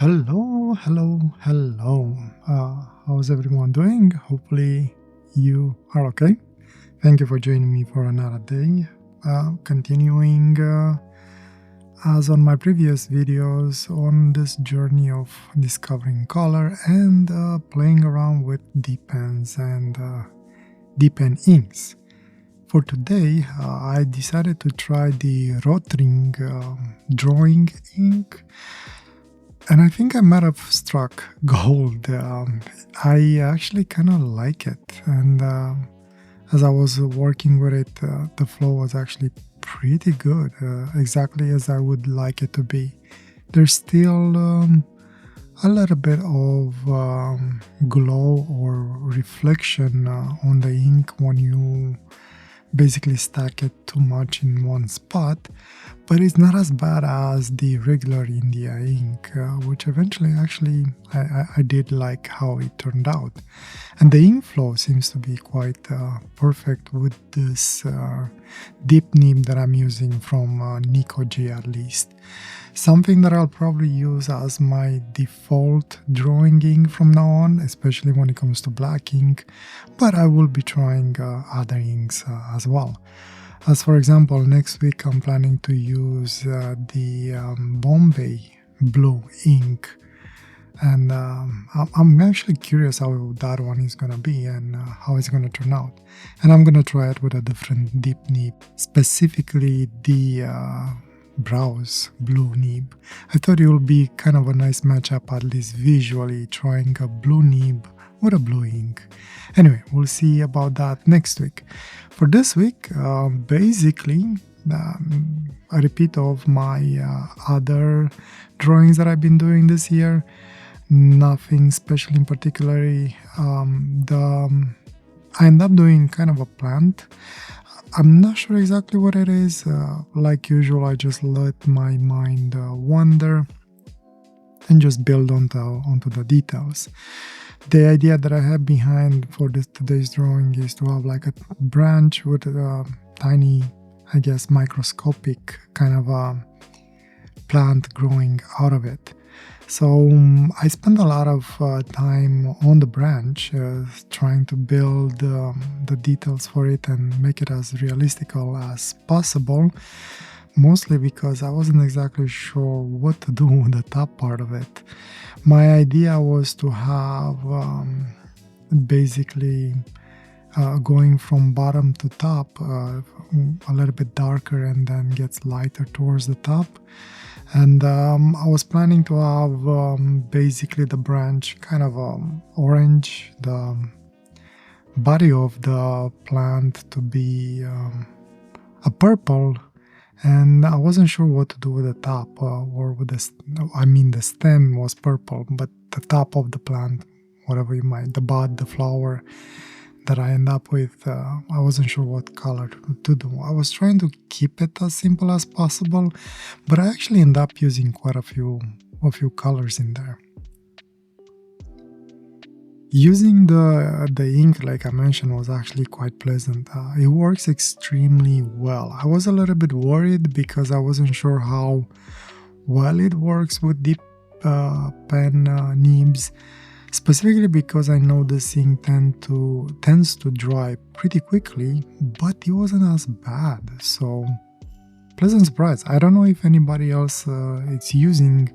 Hello. How's everyone doing? Hopefully you are okay. Thank you for joining me for another day. Continuing as on my previous videos on this journey of discovering color and playing around with deep pens and deep pen inks. For today, I decided to try the rOtring drawing ink. And I think I might have struck gold. I actually kind of like it. And as I was working with it, the flow was actually pretty good, exactly as I would like it to be. There's still a little bit of glow or reflection on the ink when you basically stack it too much in one spot, but it's not as bad as the regular India ink, which eventually actually I did like how it turned out. And the ink flow seems to be quite perfect with this deep nib that I'm using from Nikoji at least. Something that I'll probably use as my default drawing ink from now on, especially when it comes to black ink, but I will be trying other inks as well. As for example, next week I'm planning to use the Bombay blue ink, and I'm actually curious how that one is going to be and how it's going to turn out. And I'm going to try it with a different deep nib, specifically the Browse blue nib. I thought it would be kind of a nice matchup, at least visually, trying a blue nib with a blue ink. Anyway, we'll see about that next week. For this week, basically, a repeat of my other drawings that I've been doing this year. Nothing special in particular. I end up doing kind of a plant. I'm not sure exactly what it is. Like usual, I just let my mind wander and just build onto the details. The idea that I have behind for today's drawing is to have like a branch with a tiny, I guess, microscopic kind of a plant growing out of it. So I spend a lot of time on the branch trying to build the details for it and make it as realistic as possible, mostly because I wasn't exactly sure what to do with the top part of it. My idea was to have basically going from bottom to top a little bit darker and then gets lighter towards the top. And I was planning to have basically the branch kind of orange, the body of the plant to be a purple, and I wasn't sure what to do with the top or with the stem was purple, but the top of the plant, whatever you might, the bud, the flower that I end up with, I wasn't sure what color to do. I was trying to keep it as simple as possible, but I actually end up using quite a few colors in there. Using the ink, like I mentioned, was actually quite pleasant. It works extremely well. I was a little bit worried because I wasn't sure how well it works with deep pen nibs. Specifically because I know this ink tends to dry pretty quickly, but it wasn't as bad. So pleasant surprise. I don't know if anybody else is using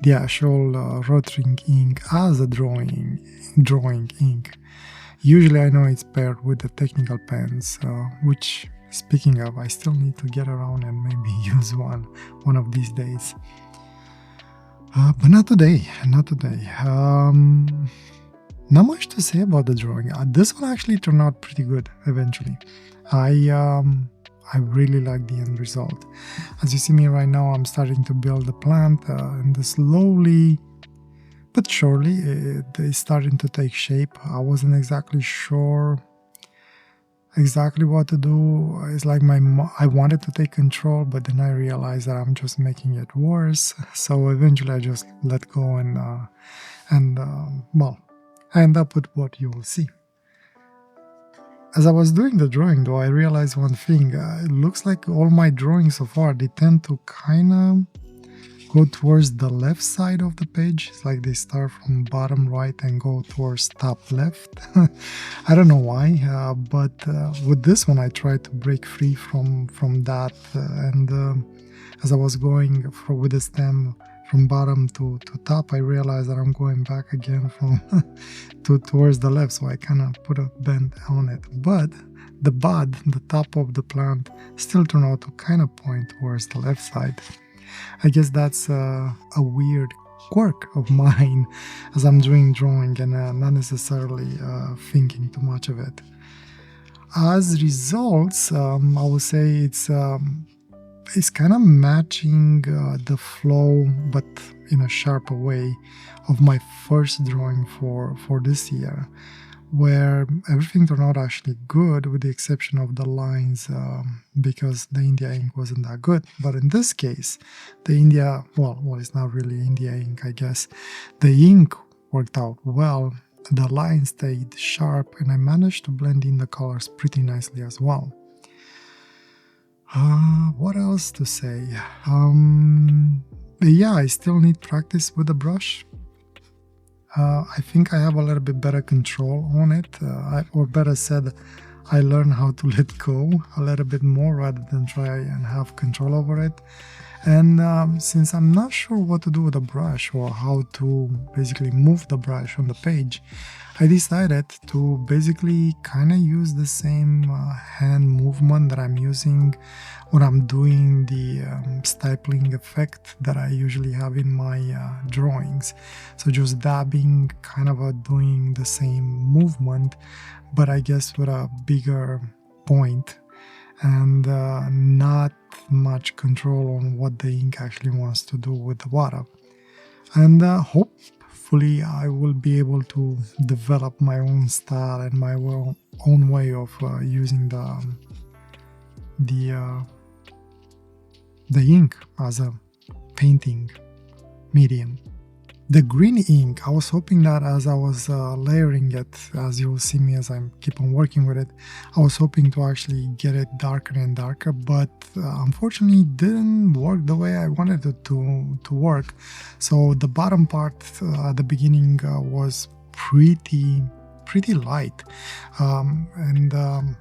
the actual rOtring ink as a drawing ink. Usually I know it's paired with the technical pens, which, speaking of, I still need to get around and maybe use one of these days. But not today. Not much to say about the drawing. This one actually turned out pretty good eventually. I really like the end result. As you see me right now, I'm starting to build the plant, and slowly but surely it is starting to take shape. I wasn't exactly sure exactly what to do. It's like I wanted to take control, but then I realized that I'm just making it worse. So eventually I just let go and I end up with what you will see. As I was doing the drawing though, I realized one thing. It looks like all my drawings so far, they tend to kind of go towards the left side of the page. It's like they start from bottom right and go towards top left. I don't know why, but with this one I tried to break free from that, and as I was going with the stem from bottom to top, I realized that I'm going back again from towards the left, so I kind of put a bend on it. But the bud, the top of the plant, still turned out to kind of point towards the left side. I guess that's a weird quirk of mine as I'm doing drawing and not necessarily thinking too much of it. As results, I would say it's kind of matching the flow, but in a sharper way, of my first drawing for this year, where everything turned out actually good with the exception of the lines, because the India ink wasn't that good. But in this case, the India, well, it's not really India ink, I guess. The ink worked out well, the lines stayed sharp, and I managed to blend in the colors pretty nicely as well. What else to say? Yeah, I still need practice with the brush. I think I have a little bit better control on it, or better said, I learned how to let go a little bit more rather than try and have control over it. And since I'm not sure what to do with the brush or how to basically move the brush on the page, I decided to basically kind of use the same hand movement that I'm using when I'm doing the stippling effect that I usually have in my drawings. So just dabbing, kind of doing the same movement, but I guess with a bigger point and not much control on what the ink actually wants to do with the water. And hopefully I will be able to develop my own style and my own way of using the ink as a painting medium. The green ink, I was hoping that as I was layering it, as you'll see me as I keep on working with it, I was hoping to actually get it darker and darker, but unfortunately it didn't work the way I wanted it to work. So the bottom part at the beginning was pretty light, and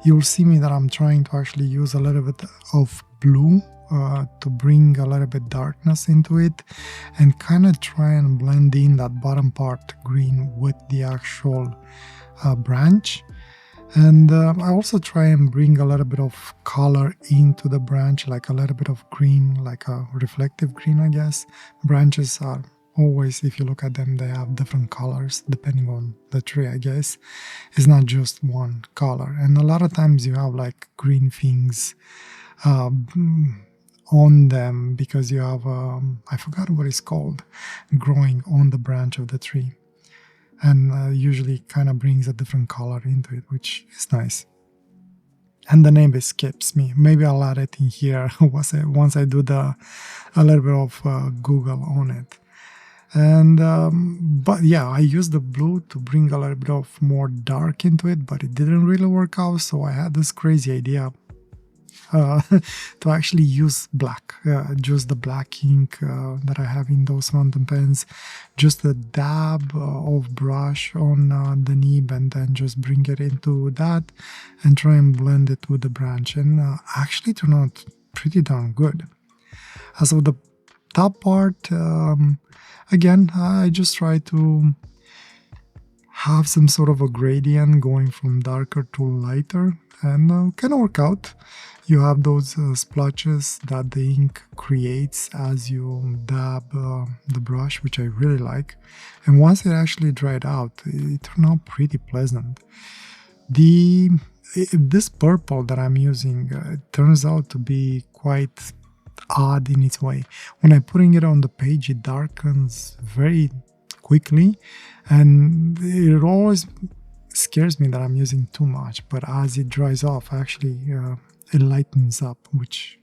you'll see me that I'm trying to actually use a little bit of blue to bring a little bit darkness into it and kind of try and blend in that bottom part green with the actual branch. And I also try and bring a little bit of color into the branch, like a little bit of green, like a reflective green, I guess. Branches are always, if you look at them, they have different colors depending on the tree, I guess. It's not just one color. And a lot of times you have like green things on them because you have, I forgot what it's called, growing on the branch of the tree. And usually kind of brings a different color into it, which is nice. And the name escapes me. Maybe I'll add it in here once I do a little bit of Google on it. And but yeah, I used the blue to bring a little bit of more dark into it, but it didn't really work out. So I had this crazy idea to actually use black, just the black ink that I have in those fountain pens, just a dab of brush on the nib, and then just bring it into that and try and blend it with the branch, and actually turned out pretty darn good. As of the top part, again, I just try to have some sort of a gradient going from darker to lighter, and kind of work out. You have those splotches that the ink creates as you dab the brush, which I really like. And once it actually dried out, it turned out pretty pleasant. This purple that I'm using turns out to be quite odd in its way. When I'm putting it on the page, it darkens very quickly, and it always scares me that I'm using too much. But as it dries off, actually it lightens up, which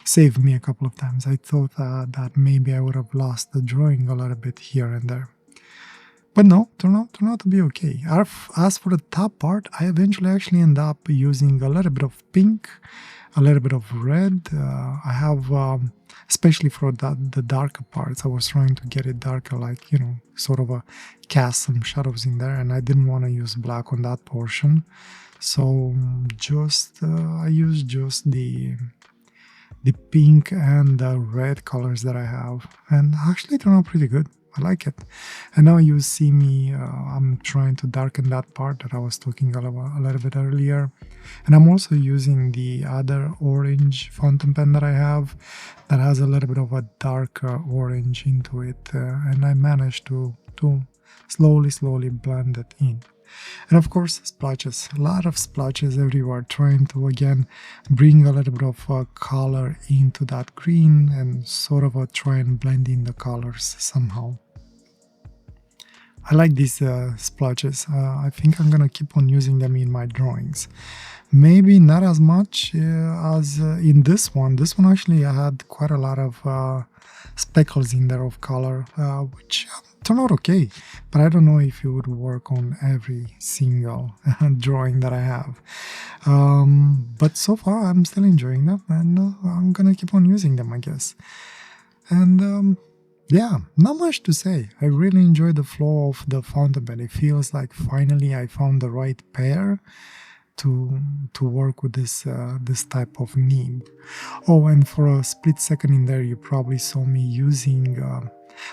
saved me a couple of times. I thought that maybe I would have lost the drawing a little bit here and there. But no, turned out to be okay. As for the top part, I eventually actually end up using a little bit of pink a little bit of red. I have, especially for the darker parts, I was trying to get it darker, like, sort of cast some shadows in there, and I didn't want to use black on that portion. So I used just the pink and the red colors that I have, and actually turned out pretty good. I like it. And now you see me, I'm trying to darken that part that I was talking about a little bit earlier. And I'm also using the other orange fountain pen that I have that has a little bit of a darker orange into it. And I managed to slowly blend it in. And of course, splotches. A lot of splotches everywhere, trying to again bring a little bit of color into that green and sort of try and blend in the colors somehow. I like these splotches. I think I'm gonna keep on using them in my drawings. Maybe not as much as in this one. This one actually I had quite a lot of speckles in there of color, which turned out okay, but I don't know if it would work on every single drawing that I have. But so far I'm still enjoying them, and I'm gonna keep on using them, I guess. And yeah, not much to say. I really enjoy the flow of the fountain pen. It feels like finally I found the right pair to work with this type of nib. Oh, and for a split second in there, you probably saw me using.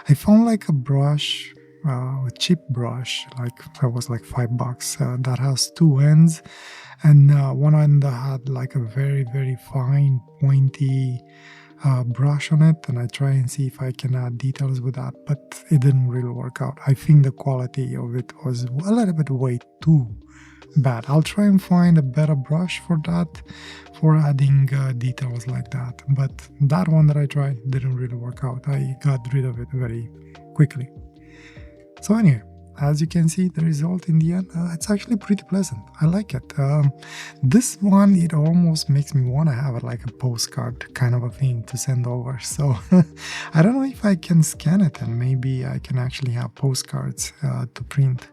I found like a brush, a cheap brush, like that was like $5. That has two ends, and one end had like a very fine pointy brush on it, and I try and see if I can add details with that, but it didn't really work out. I think the quality of it was a little bit way too bad. I'll try and find a better brush for that, for adding details like that, but that one that I tried didn't really work out. I got rid of it very quickly. So anyway, as you can see, the result in the end, it's actually pretty pleasant. I like it. This one, it almost makes me want to have it like a postcard kind of a thing to send over. So I don't know if I can scan it, and maybe I can actually have postcards to print.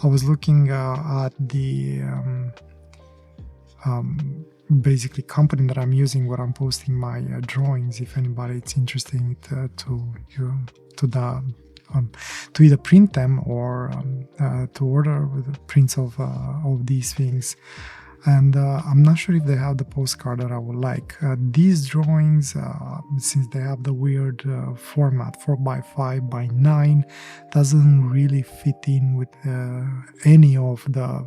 I was looking at the basically company that I'm using where I'm posting my drawings. If anybody is interested to either print them or to order with prints of these things. And I'm not sure if they have the postcard that I would like. These drawings, since they have the weird format, 4x5x9, doesn't really fit in with any of the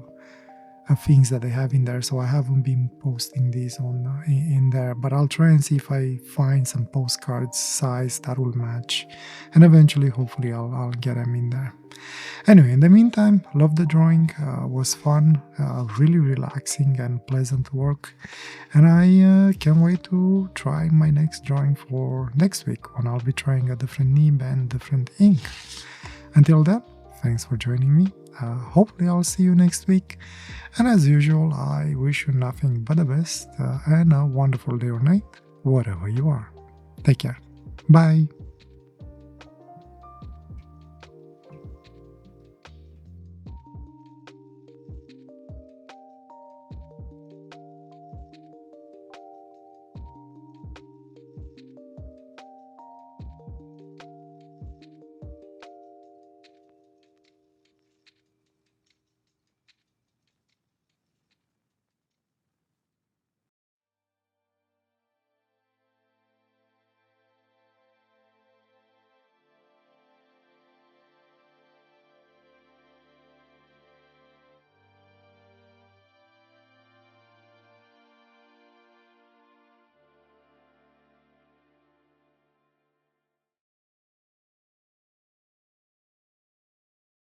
things that they have in there, so I haven't been posting these on in there, but I'll try and see if I find some postcards size that will match, and eventually hopefully I'll get them in there. Anyway, in the meantime, love the drawing, was fun, really relaxing and pleasant work, and I can't wait to try my next drawing for next week, when I'll be trying a different nib and different ink. Until then, thanks for joining me. Hopefully I'll see you next week, and as usual, I wish you nothing but the best and a wonderful day or night, wherever you are. Take care. Bye.